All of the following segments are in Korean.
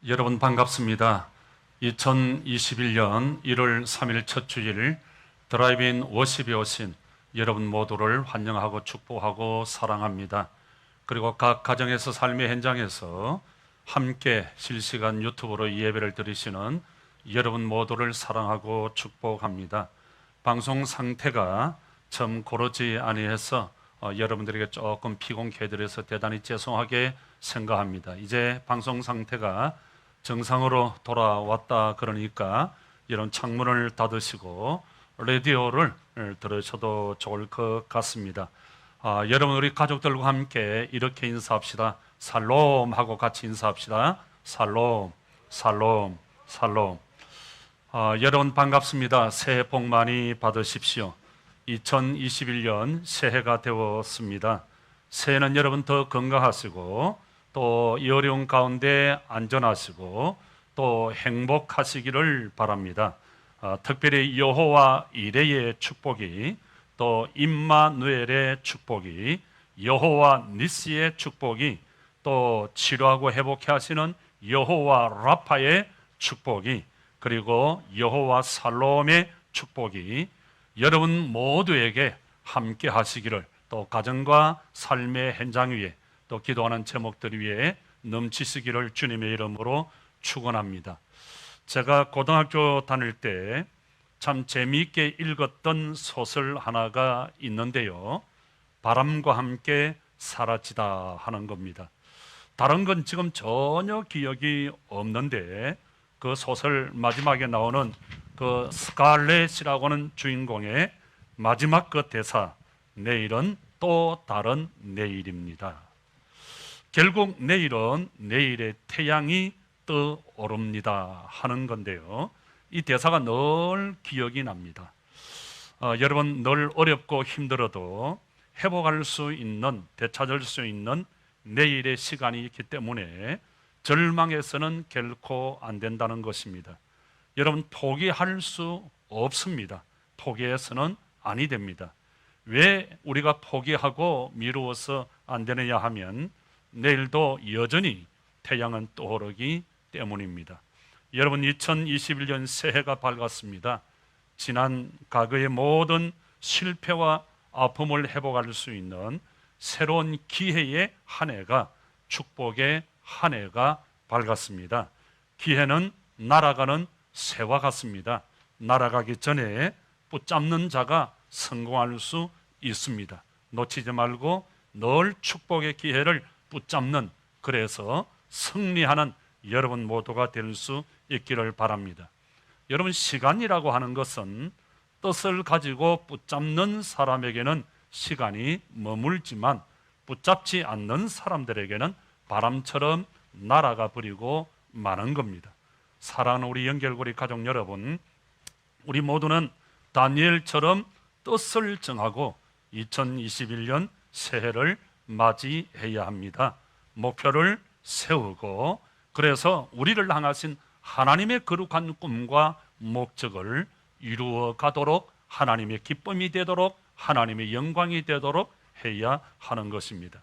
여러분 반갑습니다. 2021년 1월 3일 첫 주일 드라이브인 워십에 오신 여러분 모두를 환영하고 축복하고 사랑합니다. 그리고 각 가정에서 삶의 현장에서 함께 실시간 유튜브로 예배를 드리시는 여러분 모두를 사랑하고 축복합니다. 방송 상태가 좀 고르지 아니해서 여러분들에게 조금 피곤케 해드려서 대단히 죄송하게 생각합니다. 이제 방송 상태가 정상으로 돌아왔다 그러니까 이런 창문을 닫으시고 라디오를 들으셔도 좋을 것 같습니다. 여러분 우리 가족들과 함께 이렇게 인사합시다. 살롬 하고 같이 인사합시다. 살롬, 살롬, 살롬. 여러분 반갑습니다. 새해 복 많이 받으십시오. 2021년 새해가 되었습니다. 새해는 여러분 더 건강하시고 또 이 어려운 가운데 안전하시고 또 행복하시기를 바랍니다. 특별히 여호와 이레의 축복이, 또 임마누엘의 축복이, 여호와 니시의 축복이, 또 치료하고 회복해 하시는 여호와 라파의 축복이, 그리고 여호와 살롬의 축복이 여러분 모두에게 함께 하시기를, 또 가정과 삶의 현장 위에, 또 기도하는 제목들 위에 넘치시기를 주님의 이름으로 축원합니다. 제가 고등학교 다닐 때 참 재미있게 읽었던 소설 하나가 있는데요, 바람과 함께 사라지다 하는 겁니다. 다른 건 지금 전혀 기억이 없는데 그 소설 마지막에 나오는 그 스칼렛이라고 하는 주인공의 마지막 그 대사, 내일은 또 다른 내일입니다. 결국 내일은 내일의 태양이 떠오릅니다 하는 건데요, 이 대사가 늘 기억이 납니다. 여러분 늘 어렵고 힘들어도 회복할 수 있는, 되찾을 수 있는 내일의 시간이 있기 때문에 절망해서는 결코 안 된다는 것입니다. 여러분 포기할 수 없습니다. 포기해서는 아니 됩니다. 왜 우리가 포기하고 미루어서 안 되느냐 하면 내일도 여전히 태양은 떠오르기 때문입니다. 여러분 2021년 새해가 밝았습니다. 지난 과거의 모든 실패와 아픔을 회복할 수 있는 새로운 기회의 한 해가, 축복의 한 해가 밝았습니다. 기회는 날아가는 새와 같습니다. 날아가기 전에 붙잡는 자가 성공할 수 있습니다. 놓치지 말고 늘 축복의 기회를 붙잡는, 그래서 승리하는 여러분 모두가 될 수 있기를 바랍니다. 여러분 시간이라고 하는 것은 뜻을 가지고 붙잡는 사람에게는 시간이 머물지만 붙잡지 않는 사람들에게는 바람처럼 날아가 버리고 마는 겁니다. 사랑하는 우리 연결고리 가족 여러분, 우리 모두는 다니엘처럼 뜻을 정하고 2021년 새해를 맞이해야 합니다. 목표를 세우고, 그래서 우리를 향하신 하나님의 거룩한 꿈과 목적을 이루어 가도록, 하나님의 기쁨이 되도록, 하나님의 영광이 되도록 해야 하는 것입니다.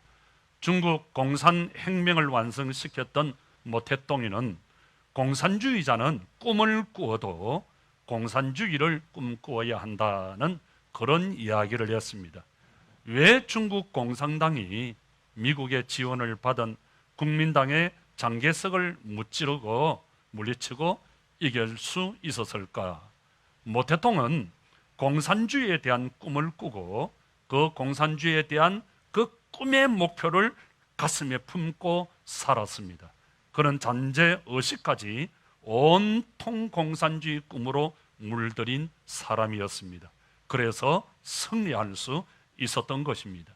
중국 공산혁명을 완성시켰던 모태똥이는 공산주의자는 꿈을 꾸어도 공산주의를 꿈꾸어야 한다는 그런 이야기를 했습니다. 왜 중국 공산당이 미국의 지원을 받은 국민당의 장개석을 무찌르고 물리치고 이길 수 있었을까? 모태똥은 공산주의에 대한 꿈을 꾸고 그 공산주의에 대한 그 꿈의 목표를 가슴에 품고 살았습니다. 그는 잔재의식까지 온통 공산주의 꿈으로 물들인 사람이었습니다. 그래서 승리할 수 있었던 것입니다.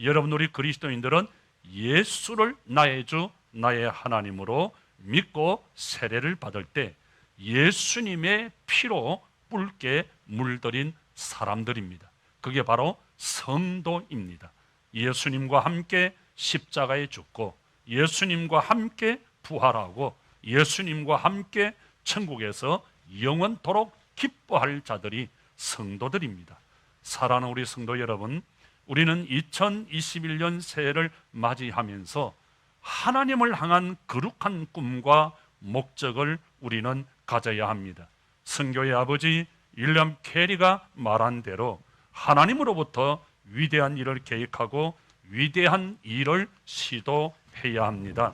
여러분 우리 그리스도인들은 예수를 나의 주 나의 하나님으로 믿고 세례를 받을 때 예수님의 피로 붉게 물들인 사람들입니다. 그게 바로 성도입니다. 예수님과 함께 십자가에 죽고 예수님과 함께 부활하고 예수님과 함께 천국에서 영원토록 기뻐할 자들이 성도들입니다. 사랑하는 우리 성도 여러분, 우리는 2021년 새해를 맞이하면서 하나님을 향한 거룩한 꿈과 목적을 우리는 가져야 합니다. 선교의 아버지 윌리엄 캐리가 말한 대로 하나님으로부터 위대한 일을 계획하고 위대한 일을 시도해야 합니다.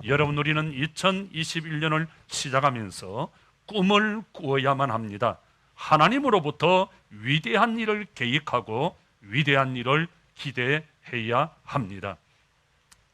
여러분, 우리는 2021년을 시작하면서 꿈을 꾸어야만 합니다. 하나님으로부터 위대한 일을 계획하고 위대한 일을 기대해야 합니다.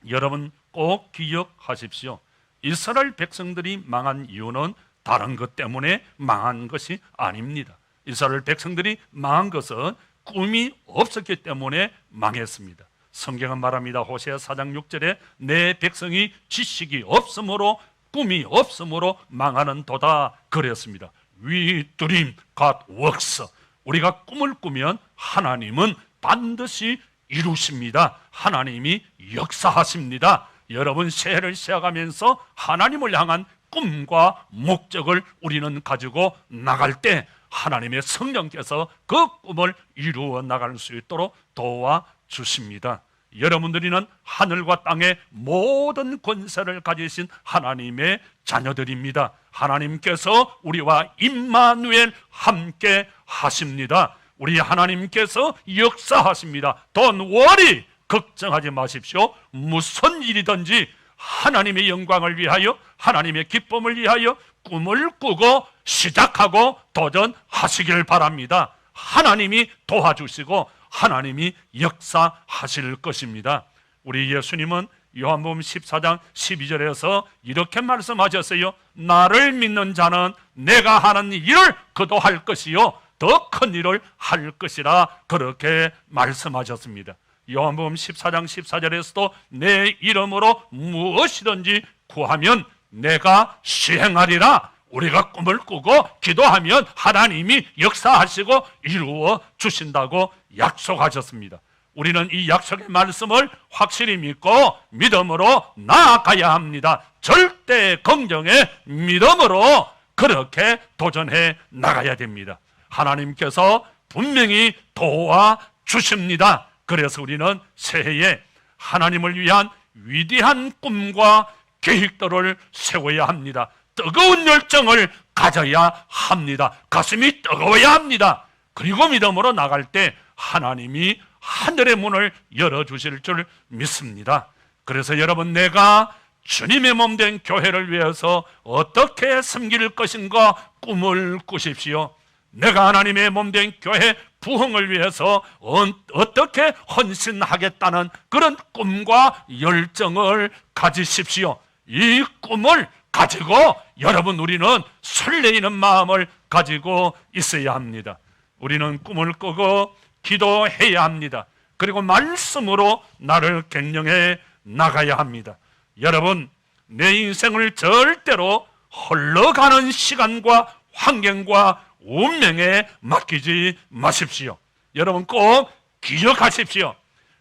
여러분, 꼭 기억하십시오. 이스라엘 백성들이 망한 이유는 다른 것 때문에 망한 것이 아닙니다. 이스라엘 백성들이 망한 것은 꿈이 없었기 때문에 망했습니다. 성경은 말합니다. 호세아 4장 6절에 내 백성이 지식이 없으므로 꿈이 없으므로 망하는 도다 그랬습니다. We dream, God works. 우리가 꿈을 꾸면 하나님은 반드시 이루십니다. 하나님이 역사하십니다. 여러분, 새해를 시작하면서 하나님을 향한 꿈과 목적을 우리는 가지고 나갈 때 하나님의 성령께서 그 꿈을 이루어 나갈 수 있도록 도와주십니다. 여러분들이는 하늘과 땅의 모든 권세를 가지신 하나님의 자녀들입니다. 하나님께서 우리와 임마누엘 함께 하십니다. 우리 하나님께서 역사하십니다. Don't worry, 걱정하지 마십시오. 무슨 일이든지 하나님의 영광을 위하여, 하나님의 기쁨을 위하여 꿈을 꾸고 시작하고 도전하시길 바랍니다. 하나님이 도와주시고 하나님이 역사하실 것입니다. 우리 예수님은 요한복음 14장 12절에서 이렇게 말씀하셨어요. 나를 믿는 자는 내가 하는 일을 그도 할 것이요 더 큰 일을 할 것이라 그렇게 말씀하셨습니다. 요한복음 14장 14절에서도 내 이름으로 무엇이든지 구하면 내가 시행하리라. 우리가 꿈을 꾸고 기도하면 하나님이 역사하시고 이루어 주신다고 약속하셨습니다. 우리는 이 약속의 말씀을 확실히 믿고 믿음으로 나아가야 합니다. 절대 긍정의 믿음으로 그렇게 도전해 나가야 됩니다. 하나님께서 분명히 도와주십니다. 그래서 우리는 새해에 하나님을 위한 위대한 꿈과 계획들을 세워야 합니다. 뜨거운 열정을 가져야 합니다. 가슴이 뜨거워야 합니다. 그리고 믿음으로 나갈 때 하나님이 하늘의 문을 열어주실 줄 믿습니다. 그래서 여러분, 내가 주님의 몸된 교회를 위해서 어떻게 섬길 것인가 꿈을 꾸십시오. 내가 하나님의 몸된 교회 부흥을 위해서 어떻게 헌신하겠다는 그런 꿈과 열정을 가지십시오. 이 꿈을 가지고 여러분, 우리는 설레이는 마음을 가지고 있어야 합니다. 우리는 꿈을 꾸고 기도해야 합니다. 그리고 말씀으로 나를 갱령해 나가야 합니다. 여러분, 내 인생을 절대로 흘러가는 시간과 환경과 운명에 맡기지 마십시오. 여러분, 꼭 기억하십시오.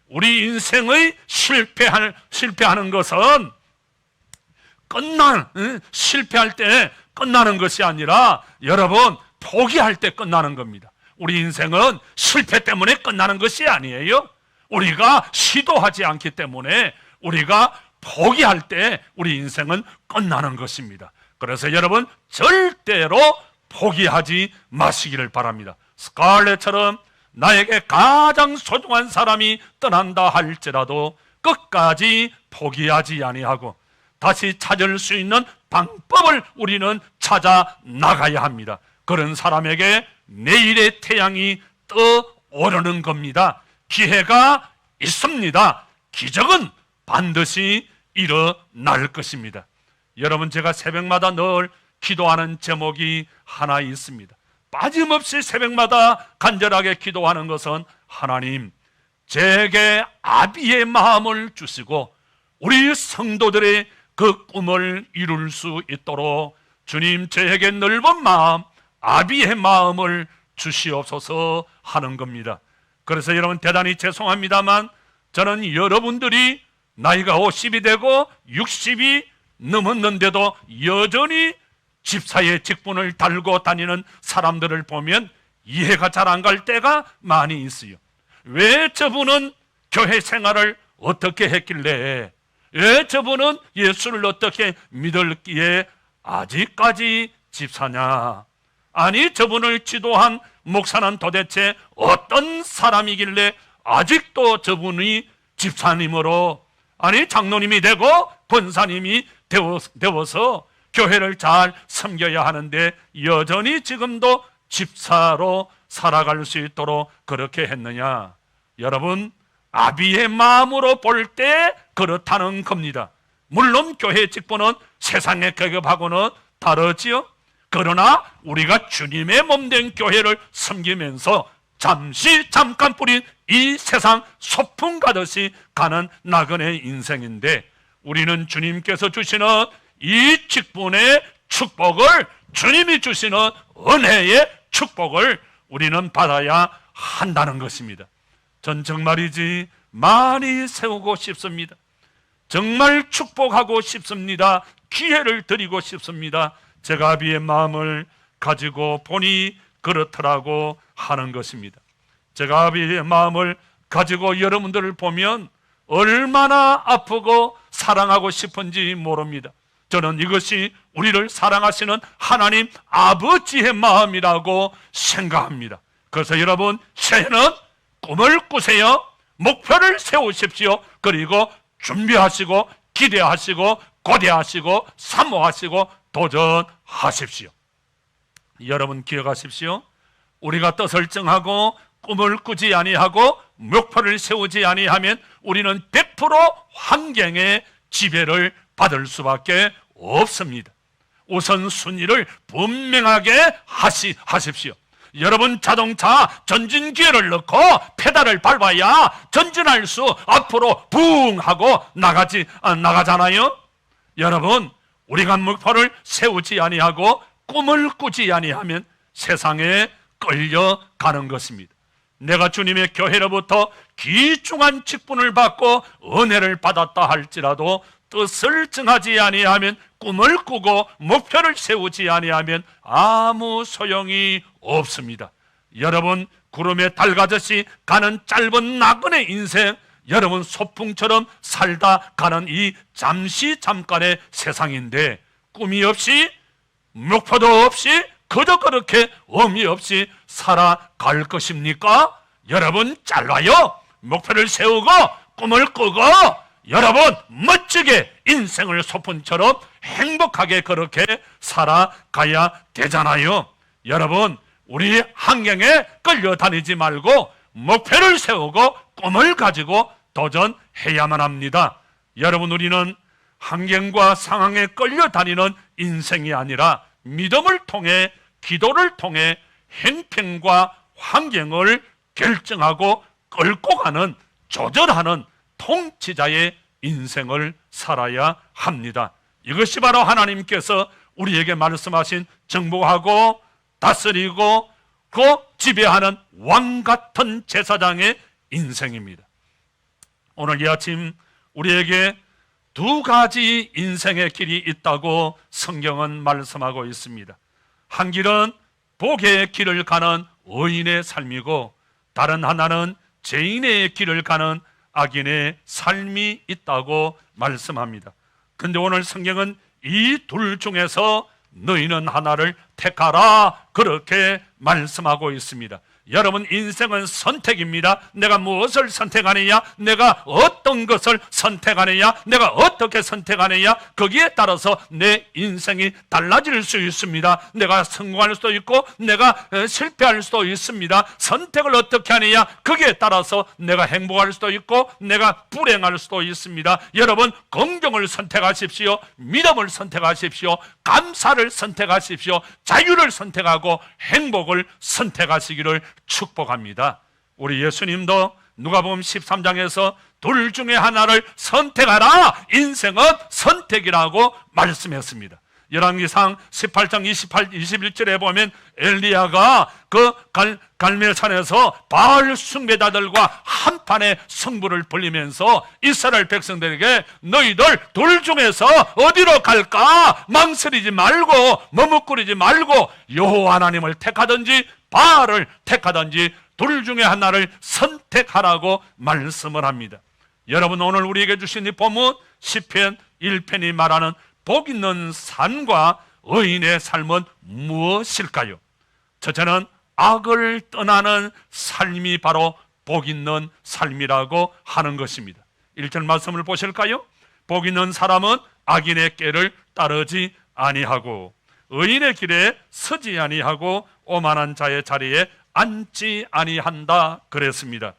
우리 인생의 실패하는 것은 실패할 때 끝나는 것이 아니라 여러분, 포기할 때 끝나는 겁니다. 우리 인생은 실패 때문에 끝나는 것이 아니에요. 우리가 시도하지 않기 때문에, 우리가 포기할 때 우리 인생은 끝나는 것입니다. 그래서 여러분, 절대로 포기하지 마시기를 바랍니다. 스칼렛처럼 나에게 가장 소중한 사람이 떠난다 할지라도 끝까지 포기하지 아니하고 다시 찾을 수 있는 방법을 우리는 찾아 나가야 합니다. 그런 사람에게 내일의 태양이 떠오르는 겁니다. 기회가 있습니다. 기적은 반드시 일어날 것입니다. 여러분, 제가 새벽마다 늘 기도하는 제목이 하나 있습니다. 빠짐없이 새벽마다 간절하게 기도하는 것은 하나님, 제게 아비의 마음을 주시고 우리 성도들의 그 꿈을 이룰 수 있도록 주님, 저에게 넓은 마음, 아비의 마음을 주시옵소서 하는 겁니다. 그래서 여러분, 대단히 죄송합니다만 저는 여러분들이 나이가 50이 되고 60이 넘었는데도 여전히 집사의 직분을 달고 다니는 사람들을 보면 이해가 잘 안 갈 때가 많이 있어요. 왜 저분은 교회 생활을 어떻게 했길래, 왜 저분은 예수를 어떻게 믿었기에 아직까지 집사냐? 아니, 저분을 지도한 목사는 도대체 어떤 사람이길래 아직도 저분이 집사님으로, 아니 장로님이 되고 권사님이 되어서 교회를 잘 섬겨야 하는데 여전히 지금도 집사로 살아갈 수 있도록 그렇게 했느냐? 여러분, 아비의 마음으로 볼 때 그렇다는 겁니다. 물론 교회 직분은 세상의 계급하고는 다르지요. 그러나 우리가 주님의 몸된 교회를 섬기면서 잠깐 뿌린 이 세상 소풍 가듯이 가는 나그네 인생인데, 우리는 주님께서 주시는 이 직분의 축복을, 주님이 주시는 은혜의 축복을 우리는 받아야 한다는 것입니다. 전 정말이지 많이 세우고 싶습니다. 정말 축복하고 싶습니다. 기회를 드리고 싶습니다. 제가 아비의 마음을 가지고 보니 그렇더라고 하는 것입니다. 제가 아비의 마음을 가지고 여러분들을 보면 얼마나 아프고 사랑하고 싶은지 모릅니다. 저는 이것이 우리를 사랑하시는 하나님 아버지의 마음이라고 생각합니다. 그래서 여러분, 새해는 꿈을 꾸세요. 목표를 세우십시오. 그리고 준비하시고 기대하시고 고대하시고 사모하시고 도전하십시오. 여러분 기억하십시오. 우리가 뜻을 정하고 꿈을 꾸지 아니하고 목표를 세우지 아니하면 우리는 100% 환경의 지배를 받을 수밖에 없습니다. 우선순위를 분명하게 하십시오. 여러분, 자동차 전진 기어를 넣고 페달을 밟아야 전진할 수 앞으로 붕 하고 나가잖아요. 여러분, 우리가 목표를 세우지 아니하고 꿈을 꾸지 아니하면 세상에 끌려가는 것입니다. 내가 주님의 교회로부터 귀중한 직분을 받고 은혜를 받았다 할지라도 뜻을 정하지 아니하면, 꿈을 꾸고 목표를 세우지 아니하면 아무 소용이 없습니다. 여러분, 구름에 달가듯이 가는 짧은 나그네 인생, 여러분 소풍처럼 살다 가는 이 잠깐의 세상인데, 꿈이 없이 목표도 없이 그저 그렇게 의미 없이 살아갈 것입니까? 여러분, 짧아요. 목표를 세우고 꿈을 꾸고 여러분 멋지게 인생을 소풍처럼 행복하게 그렇게 살아가야 되잖아요. 여러분, 우리 환경에 끌려다니지 말고 목표를 세우고 꿈을 가지고 도전해야만 합니다. 여러분, 우리는 환경과 상황에 끌려다니는 인생이 아니라 믿음을 통해, 기도를 통해 행편과 환경을 결정하고 끌고 가는, 조절하는 통치자의 인생을 살아야 합니다. 이것이 바로 하나님께서 우리에게 말씀하신 정복하고 다스리고 지배하는 왕 같은 제사장의 인생입니다. 오늘 이 아침 우리에게 두 가지 인생의 길이 있다고 성경은 말씀하고 있습니다. 한 길은 복의 길을 가는 의인의 삶이고, 다른 하나는 죄인의 길을 가는 악인의 삶이 있다고 말씀합니다. 그런데 오늘 성경은 이 둘 중에서 너희는 하나를 택하라, 그렇게 말씀하고 있습니다. 여러분, 인생은 선택입니다. 내가 무엇을 선택하느냐, 내가 어떤 것을 선택하느냐, 내가 어떻게 선택하느냐, 거기에 따라서 내 인생이 달라질 수 있습니다. 내가 성공할 수도 있고 내가 실패할 수도 있습니다. 선택을 어떻게 하느냐, 거기에 따라서 내가 행복할 수도 있고 내가 불행할 수도 있습니다. 여러분, 긍정을 선택하십시오. 믿음을 선택하십시오. 감사를 선택하십시오. 자유를 선택하고 행복을 선택하시기를 축복합니다. 우리 예수님도 누가복음 13장에서 둘 중에 하나를 선택하라, 인생은 선택이라고 말씀했습니다. 열왕기상 18장 21절에 보면 엘리야가 그 갈멜산에서 바알 숭배자들과 한판의 승부를 벌이면서 이스라엘 백성들에게 너희들 둘 중에서 어디로 갈까 망설이지 말고 머뭇거리지 말고 여호와 하나님을 택하든지 바알을 택하든지 둘 중에 하나를 선택하라고 말씀을 합니다. 여러분, 오늘 우리에게 주신 이 본문 시편 1편이 말하는 복 있는 산과 의인의 삶은 무엇일까요? 첫째는 악을 떠나는 삶이 바로 복 있는 삶이라고 하는 것입니다. 1절 말씀을 보실까요? 복 있는 사람은 악인의 꾀를 따르지 아니하고 의인의 길에 서지 아니하고 오만한 자의 자리에 앉지 아니한다 그랬습니다.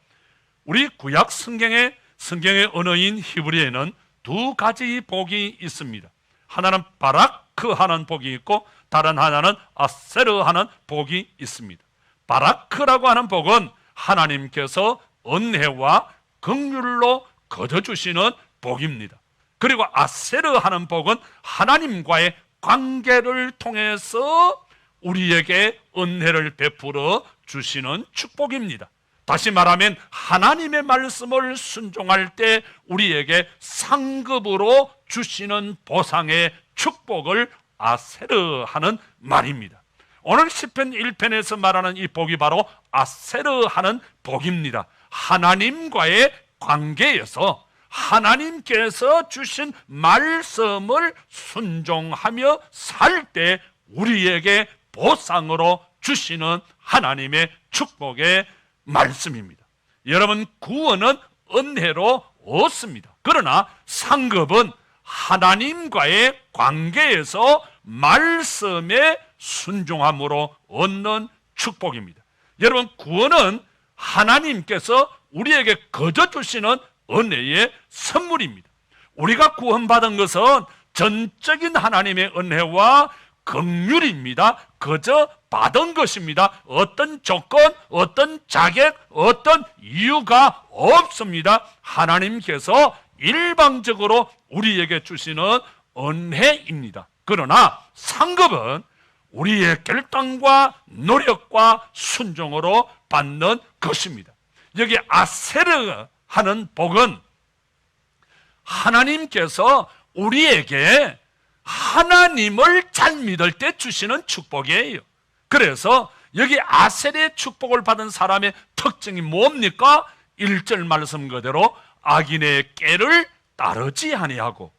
우리 구약 성경의 언어인 히브리에는 두 가지 복이 있습니다. 하나는 바라크 하는 복이 있고 다른 하나는 아세르 하는 복이 있습니다. 바라크라고 하는 복은 하나님께서 은혜와 긍휼로 거둬주시는 복입니다. 그리고 아세르 하는 복은 하나님과의 관계를 통해서 우리에게 은혜를 베풀어 주시는 축복입니다. 다시 말하면 하나님의 말씀을 순종할 때 우리에게 상급으로 주시는 보상의 축복을 아세르 하는 말입니다. 오늘 시편 1편에서 말하는 이 복이 바로 아세르 하는 복입니다. 하나님과의 관계에서 하나님께서 주신 말씀을 순종하며 살 때 우리에게 보상으로 주시는 하나님의 축복의 말씀입니다. 여러분, 구원은 은혜로 얻습니다. 그러나 상급은 하나님과의 관계에서 말씀에 순종함으로 얻는 축복입니다. 여러분, 구원은 하나님께서 우리에게 거저주시는 은혜의 선물입니다. 우리가 구원받은 것은 전적인 하나님의 은혜와 긍휼입니다. 그저 받은 것입니다. 어떤 조건, 어떤 자격, 어떤 이유가 없습니다. 하나님께서 일방적으로 우리에게 주시는 은혜입니다. 그러나 상급은 우리의 결단과 노력과 순종으로 받는 것입니다. 여기 아세르 하는 복은 하나님께서 우리에게 하나님을 잘 믿을 때 주시는 축복이에요. 그래서 여기 아셀의 축복을 받은 사람의 특징이 뭡니까? 1절 말씀 그대로 악인의 꾀를 따르지 아니하고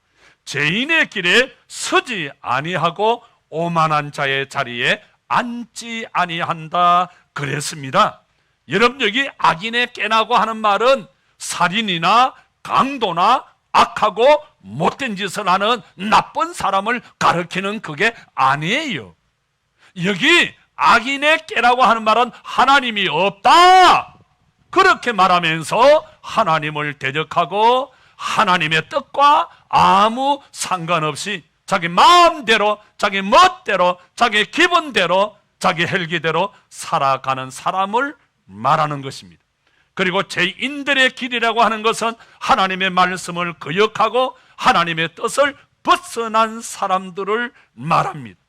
죄인의 길에 서지 아니하고 오만한 자의 자리에 앉지 아니한다 그랬습니다. 여러분, 여기 악인의 꾀라고 하는 말은 살인이나 강도나 악하고 못된 짓을 하는 나쁜 사람을 가리키는 그게 아니에요. 여기 악인의 꾀라고 하는 말은 하나님이 없다 그렇게 말하면서 하나님을 대적하고 하나님의 뜻과 아무 상관없이 자기 마음대로, 자기 멋대로, 자기 기분대로, 자기 헬기대로 살아가는 사람을 말하는 것입니다. 그리고 죄인들의 길이라고 하는 것은 하나님의 말씀을 거역하고 하나님의 뜻을 벗어난 사람들을 말합니다.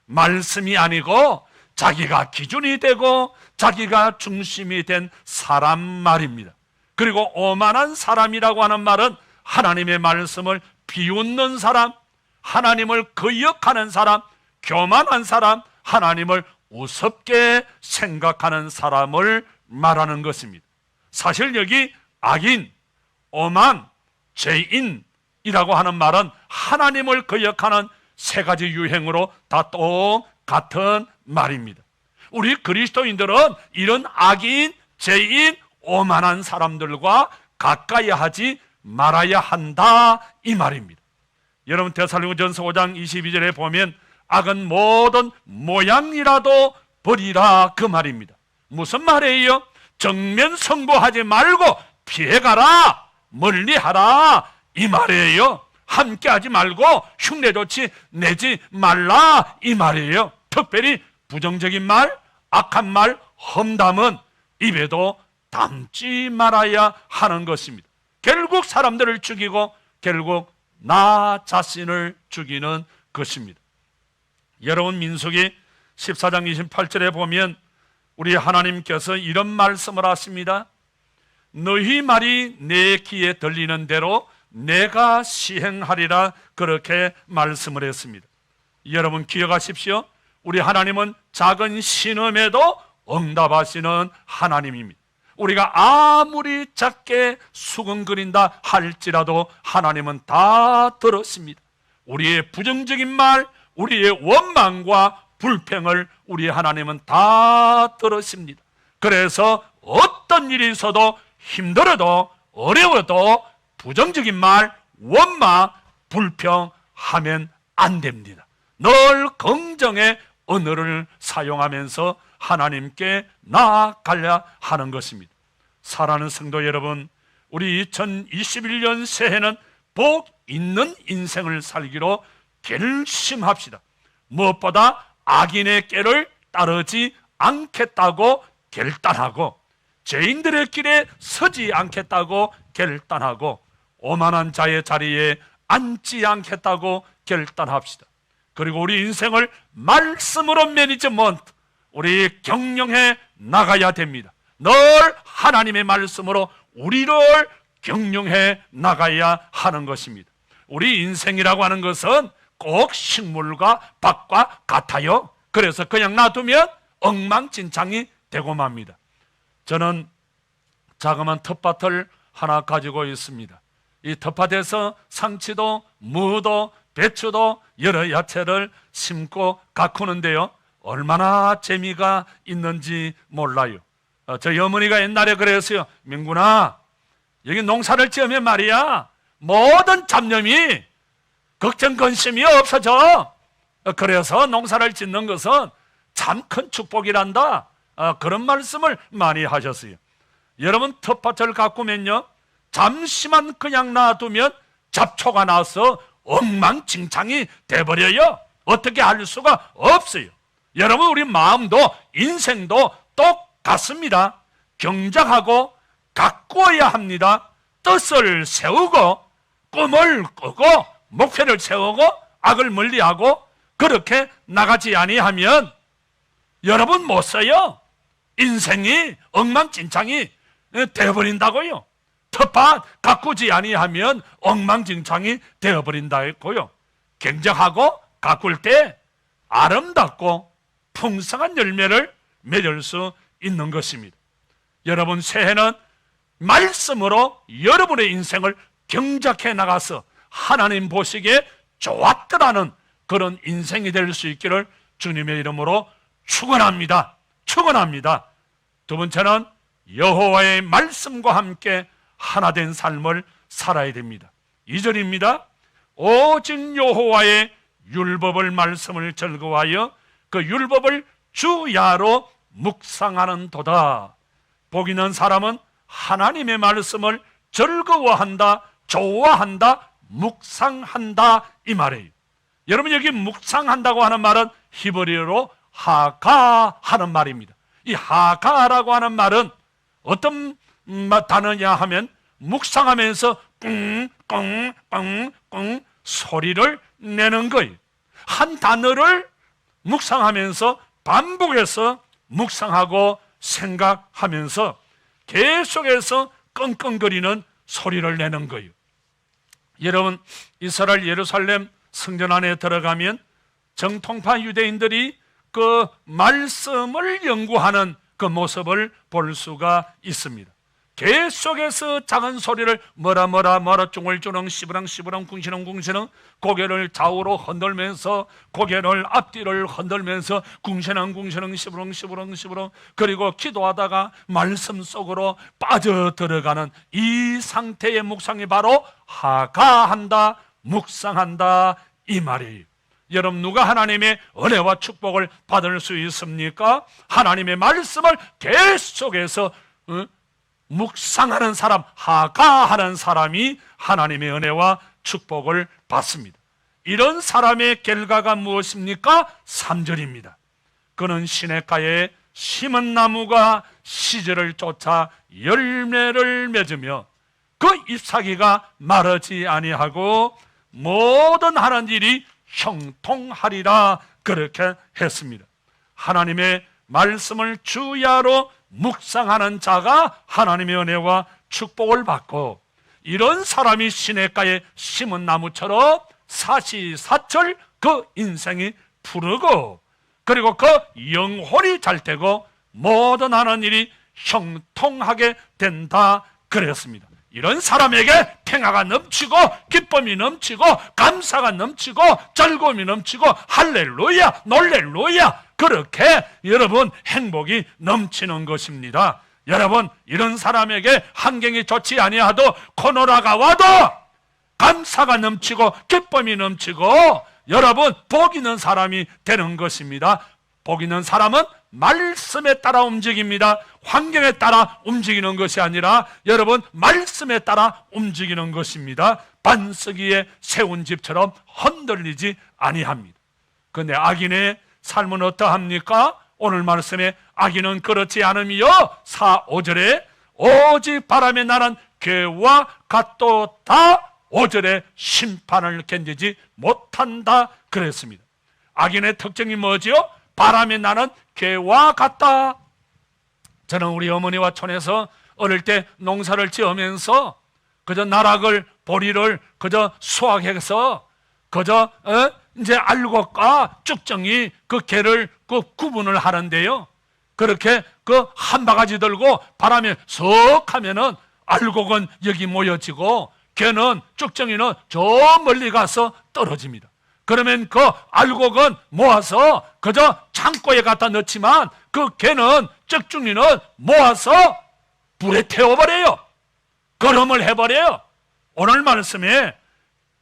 말씀이 아니고 자기가 기준이 되고 자기가 중심이 된 사람 말입니다. 그리고 오만한 사람이라고 하는 말은 하나님의 말씀을 비웃는 사람, 하나님을 거역하는 사람, 교만한 사람, 하나님을 우습게 생각하는 사람을 말하는 것입니다. 사실 여기 악인, 오만, 죄인이라고 하는 말은 하나님을 거역하는 세 가지 유형으로 다 똑같은 말입니다. 우리 그리스도인들은 이런 악인, 죄인, 오만한 사람들과 가까이 하지 말아야 한다 이 말입니다. 여러분, 데살로니가전서 5장 22절에 보면 악은 모든 모양이라도 버리라 그 말입니다. 무슨 말이에요? 정면 승부하지 말고 피해가라, 멀리하라 이 말이에요. 함께하지 말고 흉내조치 내지 말라 이 말이에요. 특별히 부정적인 말, 악한 말, 험담은 입에도 담지 말아야 하는 것입니다. 결국 사람들을 죽이고 결국 나 자신을 죽이는 것입니다. 여러분, 민수기 14장 28절에 보면 우리 하나님께서 이런 말씀을 하십니다. 너희 말이 내 귀에 들리는 대로 내가 시행하리라 그렇게 말씀을 했습니다. 여러분, 기억하십시오. 우리 하나님은 작은 신음에도 응답하시는 하나님입니다. 우리가 아무리 작게 수근거린다 할지라도 하나님은 다 들으십니다. 우리의 부정적인 말, 우리의 원망과 불평을 우리 하나님은 다 들으십니다. 그래서 어떤 일이 있어도 힘들어도 어려워도 부정적인 말, 원망, 불평하면 안 됩니다. 늘 긍정의 언어를 사용하면서 하나님께 나아가야 하는 것입니다. 사랑하는 성도 여러분, 우리 2021년 새해는 복 있는 인생을 살기로 결심합시다. 무엇보다 악인의 꾀를 따르지 않겠다고 결단하고, 죄인들의 길에 서지 않겠다고 결단하고, 오만한 자의 자리에 앉지 않겠다고 결단합시다. 그리고 우리 인생을 말씀으로 매니지먼트, 우리 경영해 나가야 됩니다. 늘 하나님의 말씀으로 우리를 경영해 나가야 하는 것입니다. 우리 인생이라고 하는 것은 꼭 식물과 밭과 같아요. 그래서 그냥 놔두면 엉망진창이 되고 맙니다. 저는 자그마한 텃밭을 하나 가지고 있습니다. 이 텃밭에서 상치도, 무도, 배추도 여러 야채를 심고 가꾸는데요, 얼마나 재미가 있는지 몰라요. 저희 어머니가 옛날에 그랬어요. 민구나, 여기 농사를 지으면 말이야, 모든 잡념이, 걱정 근심이 없어져. 그래서 농사를 짓는 것은 참 큰 축복이란다. 그런 말씀을 많이 하셨어요. 여러분, 텃밭을 가꾸면요, 잠시만 그냥 놔두면 잡초가 나서 엉망진창이 돼버려요. 어떻게 할 수가 없어요. 여러분, 우리 마음도 인생도 똑같습니다. 경작하고 가꾸어야 합니다. 뜻을 세우고 꿈을 꾸고 목표를 세우고 악을 멀리하고 그렇게 나가지 아니하면 여러분 못 써요. 인생이 엉망진창이 되어버린다고요. 텃밭 가꾸지 아니하면 엉망진창이 되어버린다고요. 경작하고 가꿀 때 아름답고 풍성한 열매를 맺을 수 있는 것입니다. 여러분, 새해는 말씀으로 여러분의 인생을 경작해 나가서 하나님 보시기에 좋았더라는 그런 인생이 될 수 있기를 주님의 이름으로 축원합니다. 축원합니다. 두 번째는 여호와의 말씀과 함께 하나 된 삶을 살아야 됩니다. 2절입니다. 오직 여호와의 율법을 말씀을 즐거워하여 그 율법을 주야로 묵상하는 도다. 복 있는 사람은 하나님의 말씀을 즐거워한다, 좋아한다, 묵상한다, 이 말이에요. 여러분, 여기 묵상한다고 하는 말은 히브리어로 하가 하는 말입니다. 이 하가라고 하는 말은 어떤 단어냐 하면 묵상하면서 꿍꿍꿍꿍 소리를 내는 거예요. 한 단어를 묵상하면서 반복해서 묵상하고 생각하면서 계속해서 끙끙거리는 소리를 내는 거예요. 여러분, 이스라엘 예루살렘 성전 안에 들어가면 정통파 유대인들이 그 말씀을 연구하는 그 모습을 볼 수가 있습니다. 계속해서 작은 소리를 뭐라 쫑을쫑을 시부렁 궁시렁 고개를 좌우로 흔들면서 고개를 앞뒤를 흔들면서 궁시렁 시부렁 그리고 기도하다가 말씀 속으로 빠져들어가는 이 상태의 묵상이 바로 하가한다, 묵상한다, 이 말이에요. 여러분, 누가 하나님의 은혜와 축복을 받을 수 있습니까? 하나님의 말씀을 계속해서 묵상하는 사람, 하가하는 사람이 하나님의 은혜와 축복을 받습니다. 이런 사람의 결과가 무엇입니까? 3절입니다. 그는 시냇가에 심은 나무가 시절을 쫓아 열매를 맺으며 그 잎사귀가 마르지 아니하고 모든 하는 일이 형통하리라, 그렇게 했습니다. 하나님의 말씀을 주야로 묵상하는 자가 하나님의 은혜와 축복을 받고, 이런 사람이 시냇가에 심은 나무처럼 사시사철 그 인생이 푸르고, 그리고 그 영혼이 잘 되고 모든 하는 일이 형통하게 된다, 그랬습니다. 이런 사람에게 평화가 넘치고 기쁨이 넘치고 감사가 넘치고 즐거움이 넘치고 할렐루야 놀렐루야 그렇게 여러분 행복이 넘치는 것입니다. 여러분 이런 사람에게 환경이 좋지 아니하도 코로나가 와도 감사가 넘치고 기쁨이 넘치고 여러분 복 있는 사람이 되는 것입니다. 복 있는 사람은 말씀에 따라 움직입니다. 환경에 따라 움직이는 것이 아니라 여러분 말씀에 따라 움직이는 것입니다. 반석위에 세운 집처럼 흔들리지 아니합니다. 그런데 악인의 삶은 어떠합니까? 오늘 말씀에 악인은 그렇지 않음이요 4, 5절에 오직 바람에 나는 괴와 같도다 5절에 심판을 견디지 못한다 그랬습니다. 악인의 특징이 뭐지요? 바람에 나는 괴와 같다. 저는 우리 어머니와 촌에서 어릴 때 농사를 지으면서 그저 나락을 보리를 그저 수확해서 그저 이제 알곡과 쭉정이 그 개를 그 구분을 하는데요. 그렇게 그 한 바가지 들고 바람에 석 하면은 알곡은 여기 모여지고 개는 쭉정이는 저 멀리 가서 떨어집니다. 그러면 그 알곡은 모아서 그저 창고에 갖다 넣지만 그 개는 쭉정이는 모아서 불에 태워버려요. 거름을 해버려요. 오늘 말씀에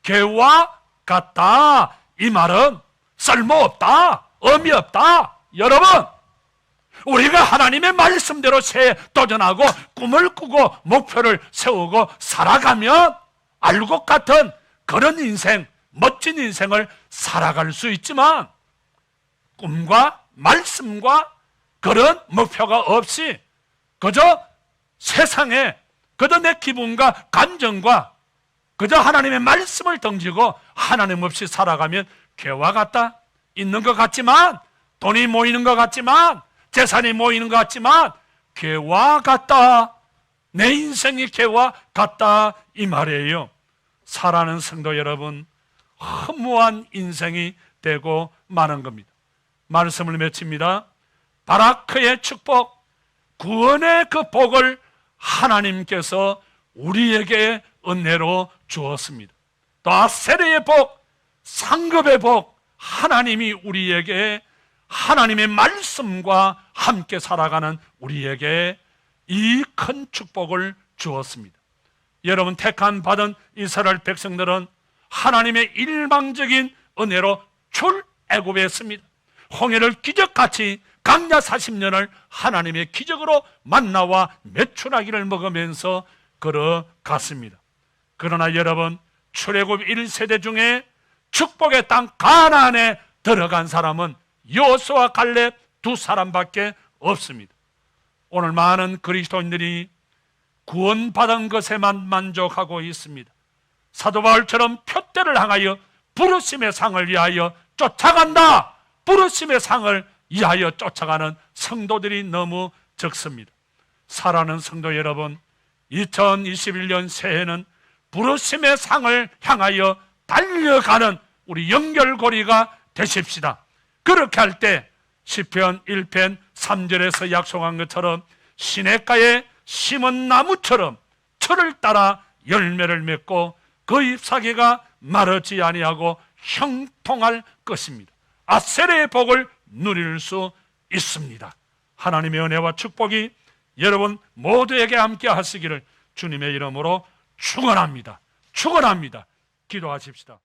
개와 같다 이 말은 쓸모없다 의미 없다. 여러분 우리가 하나님의 말씀대로 새해 도전하고 꿈을 꾸고 목표를 세우고 살아가면 알곡 같은 그런 인생 멋진 인생을 살아갈 수 있지만 꿈과 말씀과 그런 목표가 없이 그저 세상에 그저 내 기분과 감정과 그저 하나님의 말씀을 던지고 하나님 없이 살아가면 개와 같다. 있는 것 같지만 돈이 모이는 것 같지만 재산이 모이는 것 같지만 개와 같다. 내 인생이 개와 같다 이 말이에요. 사랑하는 성도 여러분 허무한 인생이 되고 마는 겁니다. 말씀을 맺힙니다. 바라크의 축복 구원의 그 복을 하나님께서 우리에게 은혜로 주었습니다. 또 아세르의 복 상급의 복 하나님이 우리에게 하나님의 말씀과 함께 살아가는 우리에게 이 큰 축복을 주었습니다. 여러분 택한 받은 이스라엘 백성들은 하나님의 일방적인 은혜로 출애굽했습니다. 홍해를 기적같이 강야 40년을 하나님의 기적으로 만나와 메추라기를 먹으면서 걸어갔습니다. 그러나 여러분 출애굽 1세대 중에 축복의 땅 가나안에 들어간 사람은 여호수아 갈렙 두 사람밖에 없습니다. 오늘 많은 그리스도인들이 구원받은 것에만 만족하고 있습니다. 사도 바울처럼 표대를 향하여 부르심의 상을 위하여 쫓아간다. 부르심의 상을 위하여 쫓아가는 성도들이 너무 적습니다. 사랑하는 성도 여러분 2021년 새해는 부르심의 상을 향하여 달려가는 우리 연결고리가 되십시다. 그렇게 할 때 시편 1편 3절에서 약속한 것처럼 시냇가에 심은 나무처럼 철을 따라 열매를 맺고 그 잎사귀가 마르지 아니하고 형통할 것입니다. 아세르의 복을 누릴 수 있습니다. 하나님의 은혜와 축복이 여러분 모두에게 함께 하시기를 주님의 이름으로 축원합니다. 축원합니다. 기도하십시다.